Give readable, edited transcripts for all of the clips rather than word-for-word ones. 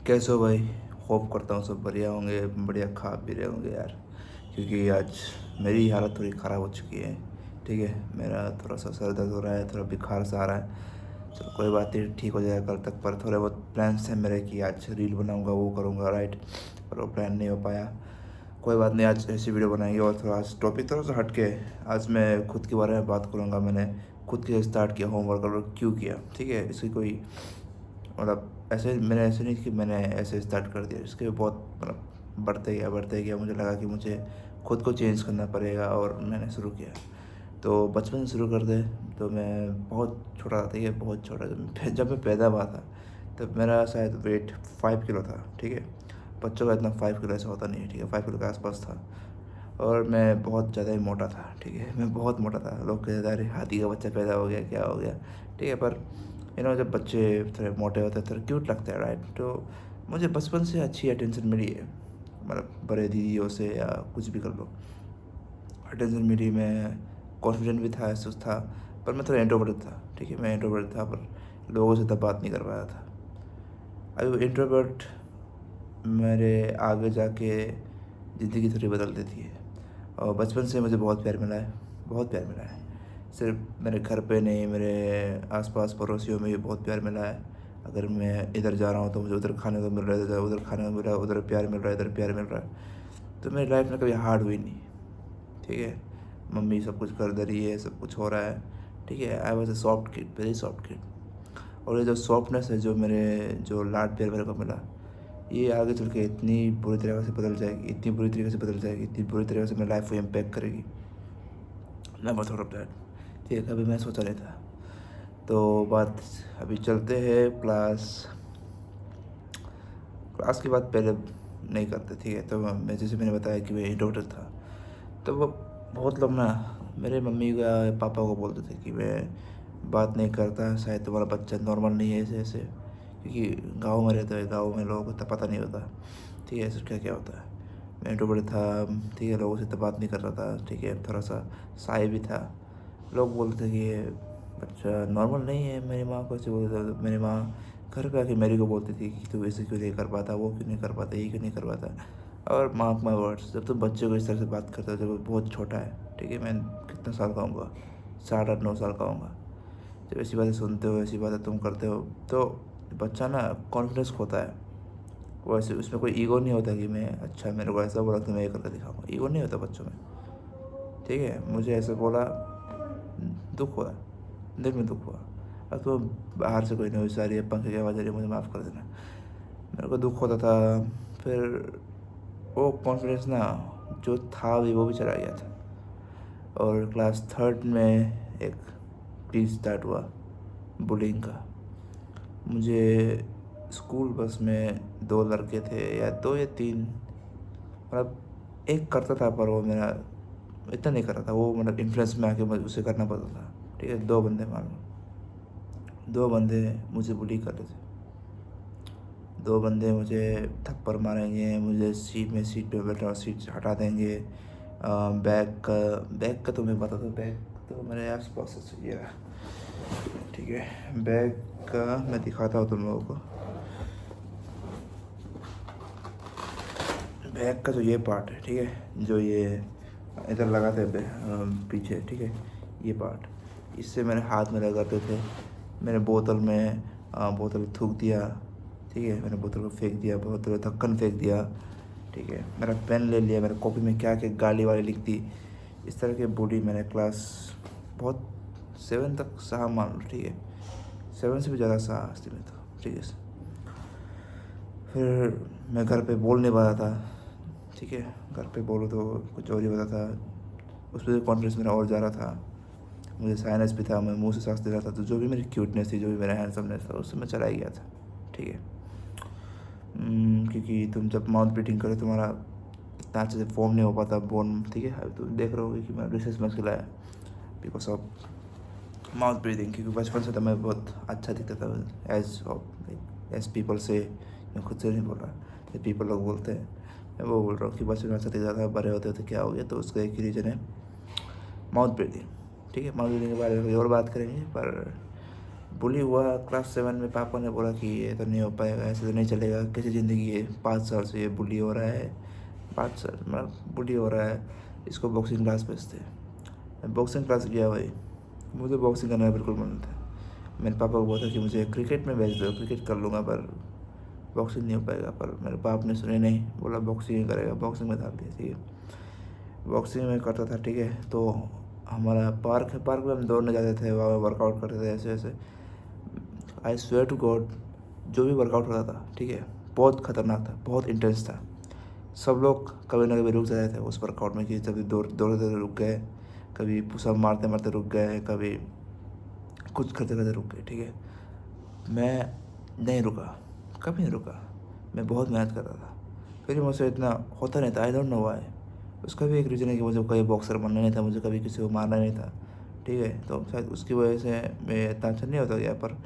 कैसे हो भाई। होप करता हूँ सब बढ़िया होंगे, बढ़िया खा पी रहे होंगे यार। क्योंकि आज मेरी हालत थोड़ी ख़राब हो चुकी है। ठीक है, मेरा थोड़ा सा सर दर्द हो रहा है, थोड़ा बुखार सा आ रहा है। चलो कोई बात नहीं, ठीक हो जाएगा कल तक। पर थोड़े बहुत प्लान्स हैं मेरे कि आज रील बनाऊँगा, वो करूँगा, राइट। पर वो प्लान नहीं हो पाया। कोई बात नहीं, आज ऐसी वीडियो बनाएंगे। और थोड़ा आज टॉपिक थोड़ा सा हट के आज मैं खुद के बारे में बात करूँगा। मैंने खुद के स्टार्ट किया होमवर्क और क्यों किया, ठीक है। इसकी कोई मतलब ऐसे मैंने ऐसे नहीं कि मैंने ऐसे स्टार्ट कर दिया, इसके बहुत मतलब बढ़ते गया। मुझे लगा कि मुझे खुद को चेंज करना पड़ेगा और मैंने शुरू किया। तो बचपन से शुरू कर दे तो मैं बहुत छोटा था, ठीक है, बहुत छोटा। जब मैं पैदा हुआ था तब मेरा शायद वेट 5 किलो था, ठीक है। बच्चों का इतना 5 किलो ऐसा होता नहीं है, ठीक है, 5 किलो के आसपास था। और मैं बहुत ज़्यादा ही मोटा था, ठीक है, मैं बहुत मोटा था। लोग कहते थे अरे हाथी का बच्चा पैदा हो गया, क्या हो गया, ठीक है। पर जब बच्चे थोड़े मोटे होते हैं थोड़े क्यूट लगते हैं, राइट। तो मुझे बचपन से अच्छी अटेंशन मिली है, मतलब बड़े दीदियों से या कुछ भी कर लो, अटेंशन मिली। मैं कॉन्फिडेंट भी था, ऐसा था। पर मैं थोड़ा इंट्रोवर्ट था, ठीक है, मैं इंट्रोवर्ट था, पर लोगों से तब बात नहीं कर पाया था। अभी वो इंट्रोवर्ट मेरे आगे जाके ज़िंदगी थोड़ी बदल देती है। और बचपन से मुझे बहुत प्यार मिला है, बहुत प्यार मिला है। सिर्फ मेरे घर पे नहीं, मेरे आसपास पड़ोसियों में भी बहुत प्यार मिला है। अगर मैं इधर जा रहा हूँ तो मुझे उधर खाने को मिल रहा है, उधर खाने को मिल रहा है, उधर प्यार मिल रहा है, इधर प्यार मिल रहा है। तो मेरी लाइफ में कभी हार्ड हुई नहीं, ठीक है। मम्मी सब कुछ कर दे रही है, सब कुछ हो रहा है, ठीक है। I was a soft kid, very soft kid. और ये जो सॉफ्टनेस है, जो मेरे जो लाड प्यार मेरे को मिला, ये आगे चल के इतनी बुरी तरीके से बदल जाएगी, इतनी बुरी तरीके से बदल जाएगी, इतनी बुरी तरीके से मेरी लाइफ को इम्पैक्ट करेगी। नेवर थॉट ऑफ दैट, ठीक है, कभी मैं सोचा नहीं था। तो बात अभी चलते हैं क्लास क्लास की बात पहले नहीं करते, ठीक है। तो मैं जैसे मैंने बताया कि मैं इंट्रोवर्ट था। तो वो बहुत लोग ना मेरे मम्मी का पापा को बोलते थे कि मैं बात नहीं करता, शायद तुम्हारा बच्चा नॉर्मल नहीं है, ऐसे ऐसे। क्योंकि गांव में रहते हैं, गांव में लोगों को इतना पता नहीं होता, ठीक है, ऐसा क्या क्या होता है। मैं इंट्रोवर्ट था, ठीक है, लोगों से इतना बात नहीं कर रहा था, ठीक है, थोड़ा सा साय भी था। लोग बोलते थे कि ये बच्चा नॉर्मल नहीं है। मेरी माँ को ऐसे बोलते थे। मेरी माँ घर पे आके मेरे को बोलती थी कि तू ऐसे क्यों नहीं कर पाता, वो क्यों नहीं कर पाता, ये क्यों नहीं कर पाता। और मार्क माई वर्ड्स, जब तुम बच्चे को इस तरह से बात करते हो जब वो बहुत छोटा है, ठीक है, मैं कितना साल का हूँगा, 7 8 9 साल का हूँगा। जब ऐसी बातें सुनते हो, ऐसी बातें तुम करते हो, तो बच्चा ना कॉन्फिडेंस खोता है। वो ऐसे उसमें कोई ईगो नहीं होता कि मैं अच्छा मेरे को ऐसा बोला तो मैं ये करके दिखाऊंगा, ईगो नहीं होता बच्चों में, ठीक है। मुझे ऐसे बोला, दुख हुआ, दिल में दुख हुआ। अब तो बाहर से कोई नॉइज़ आ रही है, पंखे की आवाज़ आ रही है, मुझे माफ़ कर देना। मेरे को दुख होता था। फिर वो कॉन्फिडेंस ना जो था भी वो भी चला गया था। और क्लास थर्ड में एक चीज़ स्टार्ट हुआ, बुलिंग का। मुझे स्कूल बस में 2 लड़के थे, या 2 या 3, मतलब एक करता था पर वो मेरा इतना नहीं करता था, वो मतलब इन्फ्लुएंस में आके मुझे उसे करना पड़ता था, ठीक है। 2 बंदे मान लो, 2 बंदे मुझे बुली कर रहे थे। 2 बंदे मुझे थप्पड़ मारेंगे, मुझे सीट पे बैठा सीट हटा देंगे। बैग का तो मैं बता दूँ, बैग तो मेरे आस पास से ये रहा, ठीक है। बैग का मैं दिखाता हूँ तुम लोगों को। बैग का जो ये पार्ट है, ठीक है, जो ये इधर लगाते हैं पीछे, ठीक है, ये पार्ट, इससे मेरे हाथ में लगाते थे। मैंने बोतल में बोतल थूक दिया, ठीक है, मैंने बोतल को फेंक दिया, बोतल का ढक्कन फेंक दिया, ठीक है। मेरा पेन ले लिया, मेरे कॉपी में क्या क्या गाली वाली लिख दी। इस तरह के बूढ़ी मैंने क्लास बहुत 7 तक सहा, मान लो, ठीक है, 7 से भी ज़्यादा सहा हस्ती में था, ठीक है। फिर मैं घर पे बोल नहीं पाता था, ठीक है, घर पे बोलो तो कुछ और ही होता था। उस पर कॉन्फिडेंस मेरा और जा रहा था। मुझे साइनस भी था, मैं मुंह से सांस दे रहा था, तो जो भी मेरी क्यूटनेस थी, जो भी मेरा हैंडसमनेस था, उससे मैं चला ही गया था, ठीक है। क्योंकि तुम जब माउथ ब्रीथिंग करो तुम्हारा इतना अच्छे से फॉर्म नहीं हो पाता बोन, ठीक है। अभी तुम देख रहे हो कि मैं रिसर्च में खिलाया बिकॉज ऑफ माउथ ब्रीदिंग। क्योंकि बचपन से तो मैं बहुत अच्छा दिखता था, एज पीपल से, मैं खुद से नहीं बोल रहा, पीपल लोग बोलते हैं, मैं वो बोल रहा हूँ कि बचपन में अच्छा दिखता था। बड़े होते होते क्या हो गया, तो उसका एक ही रीज़न है, माउथ ब्रीदिंग, ठीक है। माउथ ब्रीदिंग के बारे में और बात करेंगे, पर बुली हुआ क्लास 7 में। पापा ने बोला कि ये तो नहीं हो पाएगा, ऐसे तो नहीं चलेगा, कैसी ज़िंदगी है, 5 साल से ये बुली हो रहा है, 5 साल मतलब बुली हो रहा है, इसको बॉक्सिंग क्लास भेजते। मैं बॉक्सिंग क्लास गया भाई, मुझे बॉक्सिंग करने का बिल्कुल मन था। मेरे पापा को बोला कि मुझे क्रिकेट में भेज दो, क्रिकेट कर लूँगा पर बॉक्सिंग नहीं हो पाएगा। पर मेरे पाप ने सुने नहीं, बोला बॉक्सिंग ही करेगा, बॉक्सिंग में डाल दिया। ठीक है, बॉक्सिंग में करता था। ठीक है, तो हमारा पार्क है, पार्क में हम दौड़ने जाते थे, वहाँ वर्कआउट करते थे ऐसे ऐसे। आई स्वेयर टू गॉड, जो भी वर्कआउट होता था, ठीक है, बहुत खतरनाक था, बहुत इंटेंस था। सब लोग कभी ना कभी रुक जाते थे उस वर्कआउट में, कि कभी दौड़ते दौड़ते रुक गए, कभी पुशअप मारते मारते रुक गए, कभी कुछ करते करते रुक गए। ठीक है, मैं नहीं रुका, कभी नहीं रुका, मैं बहुत मेहनत कर रहा था। फिर भी मुझसे इतना होता नहीं था, आई डोंट नो व्हाई। उसका भी एक रीज़न है कि मुझे कभी बॉक्सर बनना नहीं था, मुझे कभी किसी को मारना नहीं था। ठीक है, तो शायद उसकी वजह से मैं इतना अच्छा नहीं होता गया। पर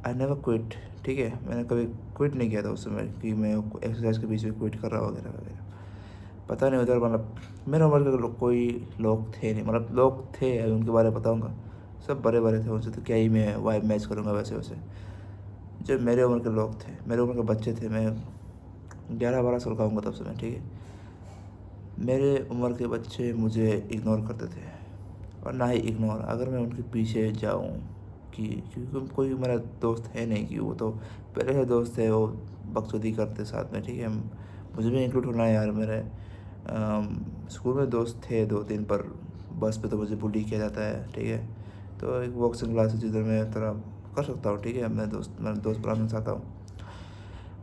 आई नेवर क्विट। ठीक है, मैंने कभी क्विट नहीं किया था उस समय, कि मैं एक्सरसाइज के बीच में क्विट कर रहा वगैरह वगैरह। पता नहीं उधर, मतलब मेरे उम्र के कोई लोग थे नहीं, मतलब लोग थे, अभी उनके बारे में बताऊँगा, सब बड़े बड़े थे, उनसे तो क्या ही मैं वाइब मैच करूँगा वैसे वैसे। जो मेरे उम्र के लोग थे, मेरे उम्र के बच्चे थे, मैं 11-12 साल का हूँगा तब से मैं। ठीक है, मेरे उम्र के बच्चे मुझे इग्नोर करते थे, और ना ही इग्नोर, अगर मैं उनके पीछे जाऊँ, कि क्योंकि कोई मेरा दोस्त है नहीं, कि वो तो पहले से दोस्त है, वो बकचोदी करते साथ में। ठीक है, मुझे भी इंक्लूड होना है यार। मेरे स्कूल में दोस्त थे 2-3, पर बस पे तो मुझे बुली किया जाता है। ठीक है, तो एक बॉक्सिंग क्लास है जिधर मैं थोड़ा कर सकता हूँ। ठीक है, मैं दोस्त बनाना चाहता हूँ।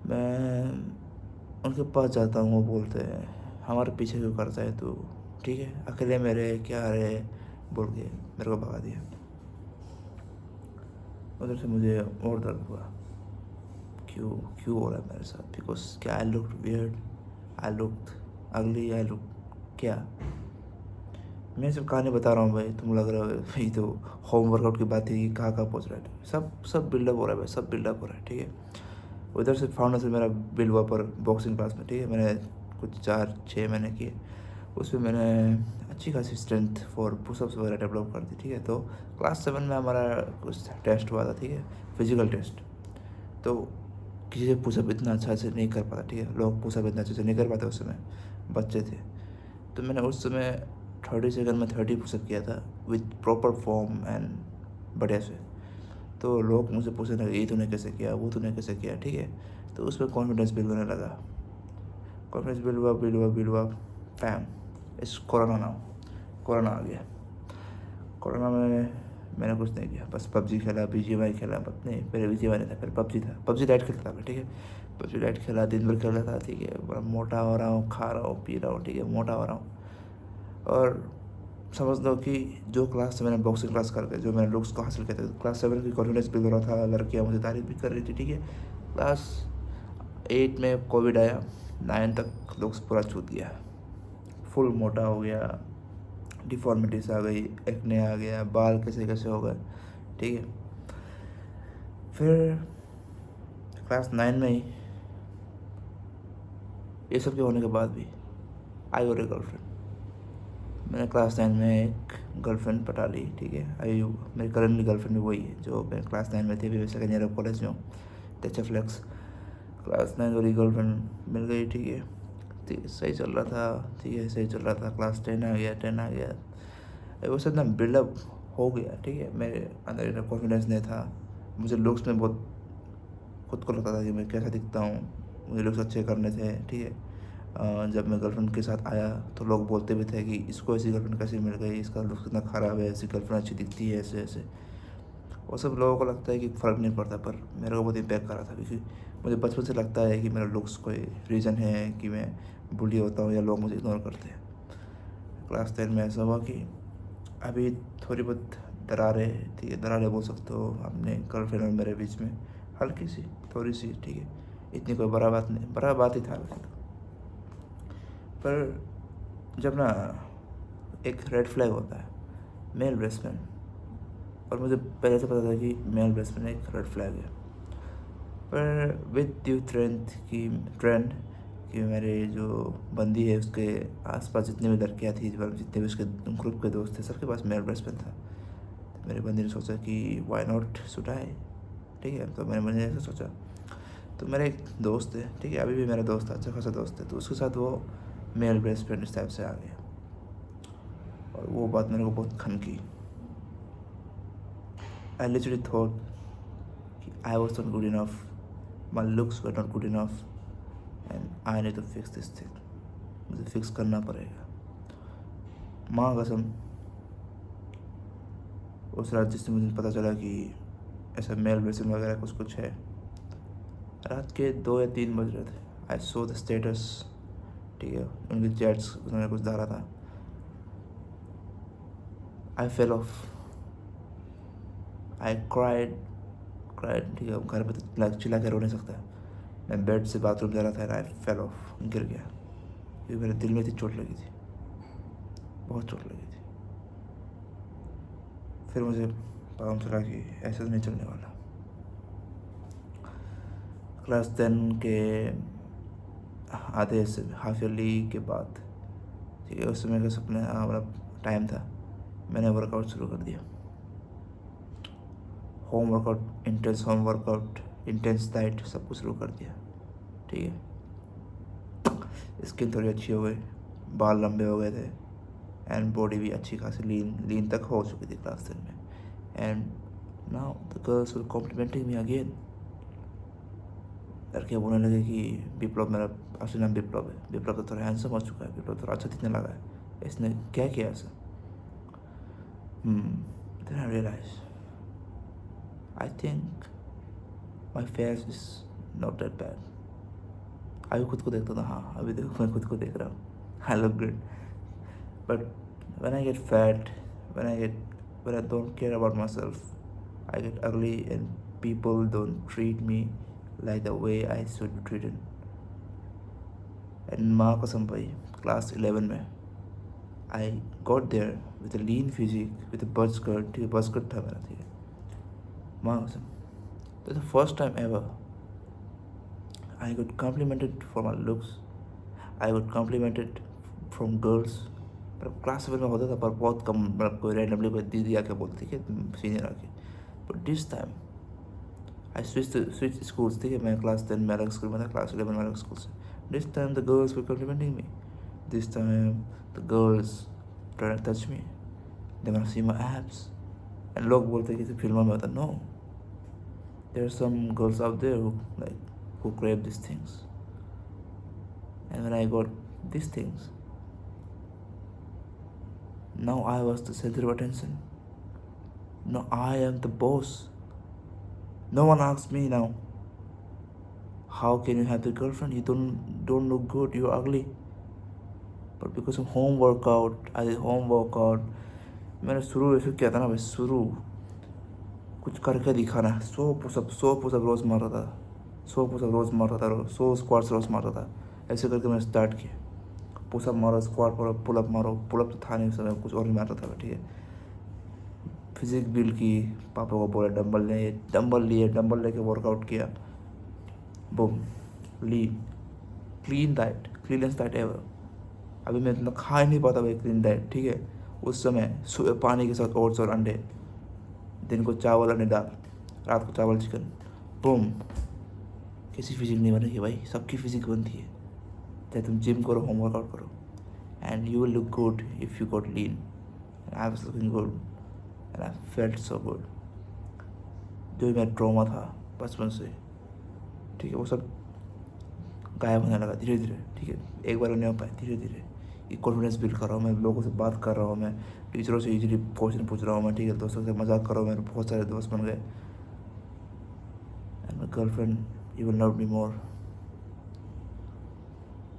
मैं उनके पास जाता हूँ, वो बोलते हैं हमारे पीछे क्यों करता है तू, ठीक है, अकेले मेरे क्या रहे, बोल के मेरे को भगा दिया। उधर से मुझे और दर्द हुआ, क्यों क्यों हो रहा है मेरे साथ, बिकॉज क्या I look weird, I look अगली, आई लुक क्या। मैं सिर्फ कहानी बता रहा हूँ भाई, तुम लग रहा हो भाई तो होम वर्कआउट की बात थी, कहाँ कहाँ पहुँच रहा है। सब बिल्डअप हो रहा है भाई, सब बिल्डअप हो रहा है। ठीक है, उधर से फाउंडेशन मेरा बिल्ड हुआ पर बॉक्सिंग क्लास में। ठीक है, मैंने कुछ 4-6 महीने किए, उसमें मैंने अच्छी खासी स्ट्रेंथ फॉर पुशअप्स वगैरह डेवलप कर दी। ठीक है, तो क्लास 7 में हमारा कुछ टेस्ट हुआ था। ठीक है, फिजिकल टेस्ट। तो किसी से पुशअप इतना अच्छा से नहीं कर पाता। ठीक है, लोग पुशअप इतना अच्छे से नहीं कर पाते, उस समय बच्चे थे। तो मैंने उस समय 30 सेकंड में 30 पुशअप किया था, विथ प्रॉपर फॉर्म एंड बढ़िया से। तो लोग मुझसे पूछने लगे, ये तूने कैसे किया, वो तूने कैसे किया। ठीक है, तो उसमें कॉन्फिडेंस बिल्ड होने लगा, कॉन्फिडेंस बिल्ड हुआ पैम। इस कोरोना ना कोरोना आ गया। कोरोना में मैंने कुछ नहीं किया, बस पबजी खेला, BGMI खेला, बस नहीं, पहले BGMI नहीं था, पहले पबजी था, पबजी लाइट खेलता था मैं। ठीक है, पबजी लाइट खेला, दिन भर खेला था। ठीक है, बड़ा मोटा हो रहा हूँ, खा रहा हूँ, पी रहा हूँ। ठीक है, मोटा हो रहा हूँ। और समझ लो कि जो क्लास से मैंने बॉक्सिंग क्लास करके जो मैंने लुक्स को हासिल किया था, क्लास 7 की कॉन्फिडेंस बिल्ड हो रहा था, लड़कियाँ मुझे तारीफ भी कर रही थी। ठीक है, क्लास 8 में कोविड आया, 9 तक लुक्स पूरा छूट गया, फुल मोटा हो गया, डिफॉर्मिटीज आ गई, एक्ने आ गया, बाल कैसे कैसे हो गए। ठीक है, फिर क्लास 9 में ही ये सब के होने के बाद भी आई और ए गर्लफ्रेंड। मैंने क्लास 9 में एक गर्लफ्रेंड पटा ली। ठीक है, आई मेरी करंटली गर्लफ्रेंड भी वही है जो मैं क्लास 9 में थी, अभी सेकेंड ईयर ऑफ कॉलेज में हूँ, फ्लेक्स। क्लास 9 वाली गर्लफ्रेंड मिल गई। ठीक है, ठीक, सही चल रहा था। ठीक है, सही चल रहा था। क्लास 10 आ गया, 10 आ गया, वो सब ना बिल्डअप हो गया। ठीक है, मेरे अंदर इतना कॉन्फिडेंस नहीं था, मुझे लुक्स में बहुत खुद को लगता था कि मैं कैसा दिखता हूँ, मुझे लुक्स अच्छे करने थे। ठीक है, जब मैं गर्लफ्रेंड के साथ आया तो लोग बोलते भी थे कि इसको ऐसी गर्लफ्रेंड कैसे मिल गई, इसका लुक्स कितना ख़राब है, ऐसी गर्लफ्रेंड अच्छी दिखती है, ऐसे ऐसे। वो सब लोगों को लगता है कि फ़र्क नहीं पड़ता, पर मेरे को बहुत इम्पैक्ट कर रहा था, क्योंकि मुझे बचपन से लगता है कि मेरा लुक्स कोई रीज़न है कि मैं बुली होता हूँ या लोग मुझे इग्नोर करते हैं। क्लास 10 में ऐसा हुआ कि अभी थोड़ी बहुत दरारें, ठीक है, दरारें बोल सकते हो, अपने गर्लफ्रेंड और मेरे बीच में हल्की सी, थोड़ी सी। ठीक है, इतनी कोई बड़ा बात नहीं, बड़ा बात ही था वैसे तो। पर जब ना एक रेड फ्लैग होता है, मेल बेस्टफ्रेंड, और मुझे पहले से पता था कि मेल बेस्टफ्रेंड एक रेड फ्लैग है। पर विद ड्यू ट्रेंड कि मेरे जो बंदी है उसके आसपास जितनी भी लड़कियाँ थी, जितने भी उसके ग्रुप के दोस्त थे, सबके पास मेल बेस्टफ्रेंड था। मेरे बंदी ने सोचा कि वाई नॉट शुड आई, ठीक है। तो मेरे बंदी ने सोचा, तो मेरा एक दोस्त है, ठीक है, अभी भी मेरा दोस्त है, अच्छा खासा दोस्त है, तो उसके साथ वो मेल बेस्ट फ्रेंड इस टाइप से आ गया, और वो बात मेरे को बहुत खनकी। आई लिटरली थॉट कि I was not good enough, my looks were not good enough, and I need to fix this thing, मुझे फिक्स करना पड़ेगा। माँ कसम, उस रात जिससे मुझे पता चला कि ऐसा मेल बेसिन वगैरह कुछ है, रात के 2 या 3 बज रहे थे। आई सो द स्टेटस, ठीक है, उनके चैट्स उन्होंने कुछ डाला था। आई फेल ऑफ, आई क्राइड, ठीक है, घर पे तो चिल्ला के रो नहीं सकता। मैं बेड से बाथरूम जा रहा था, आई फेल ऑफ, गिर गया, क्योंकि मेरे दिल में थी चोट लगी थी, बहुत चोट लगी थी। फिर मुझे पता चला कि ऐसे तो नहीं चलने वाला। क्लास 10 के आधे से हाफ ईयरली के बाद, ठीक है, उस समय का सपने मतलब टाइम था, मैंने वर्कआउट शुरू कर दिया। Home workout, intense home workout, intense diet, सब कुछ शुरू कर दिया, ठीक है। स्किन थोड़ी अच्छी हो गई, बाल लंबे हो गए थे, एंड बॉडी भी अच्छी खासी लीन तक हो चुकी थी क्लास 10 में। And now the girls were complimenting me again. लड़के बोलने लगे कि विप्लव, मेरा असली नाम विप्लव है, विप्लव तो थोड़ा हैंडसम हो चुका है, विप्लव थोड़ा अच्छा दिखने लगा है, इसने क्या किया ऐसा। Then I realise, I think my face is not that bad. अभी खुद को देखता था, हाँ अभी देखो मैं खुद को देख रहा हूँ, I look good, but when I get fat, when I don't care about myself, I get ugly and people don't treat me like the way I should be treated. And माँ कसम भाई, क्लास 11 में I got there with a lean physique, with a buzz cut, ठीक है, buzz cut था मेरा, ठीक है, माँ कसम। That's the first time ever I got complimented for my looks. I got complimented from girls. पर क्लास 7 में होता था, पर बहुत कम, मतलब कोई रैंडमली कोई दीदी आके बोलती थी कि सीनियर आके। But this time I switch schools, ठीक है, मैं क्लास 10 में अलग स्कूल में था, क्लास 11 में अलग स्कूल से। This time the girls were complimenting me, this time the girls try to touch me, they want to see my abs. And लोग बोलते कि फिल्मों में होता, no, there are some girls out there who crave these things. And when I got these things, now I was the center of attention. Now I am the boss. No one asks me now, how can you have the girlfriend? You don't look good, you're ugly. But because of home workout, I did home workout. मैंने शुरू ऐसे किया था ना भाई, शुरू कुछ करके दिखाना, 100 पुशअप रोज़ मार रहा था, 100 पुशअप रोज़ मार रहा था, 100 स्क्वाट्स रोज़ मार रहा था, ऐसे करके मैंने स्टार्ट किया। पुशअप मारो, स्क्वाट मारो, पुलअप मारो, पुलअप तो था नहीं उस समय, कुछ और भी मार रहा था, ठीक है। फिजिक बिल्ड की, पापा को बोला डंबल लिए, डंबल लेके वर्कआउट किया, boom, clean diet, cleanest diet ever. अभी मैं इतना खा ही नहीं पाता भाई क्लीन डाइट, ठीक है। उस समय सुबह पानी के साथ ओट्स और अंडे, दिन को चावल अंडे दाल, रात को चावल चिकन, बूम। किसी फिजिक नहीं बनेगी भाई, सबकी फिजिक बनती है, चाहे तुम जिम करो, होम वर्कआउट करो, and you will look good if you got lean. I was looking good and I felt so good. जो भी मेरा ट्रॉमा था बचपन से, ठीक है, वो सब गायब होने लगा धीरे धीरे, ठीक है। एक बार नहीं हो पाए, धीरे धीरे ये कॉन्फिडेंस बिल्ड कर रहा हूँ मैं, लोगों से बात कर रहा हूँ मैं, टीचरों से इजीली क्वेश्चन पूछ रहा हूँ मैं, ठीक है, दोस्तों से मजाक कर रहा हूँ, मेरे बहुत सारे दोस्त बन गए। And my girlfriend even loved me more,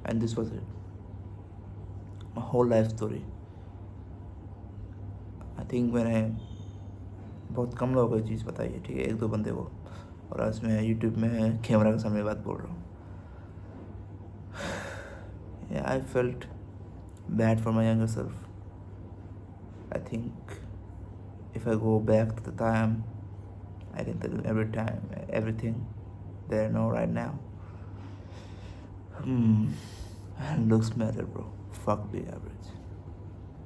and this was it, my whole life story. I think मैंने बहुत कम लोगों को ये चीज़ बताई है, ठीक है, 1-2 बंदे को, और आज मैं यूट्यूब में कैमरा के सामने बात बोल रहा हूँ। Yeah, I felt bad for my younger self. I think if I go back to the time, I can tell you everything that I know right now. And looks matter, bro. Fuck being average.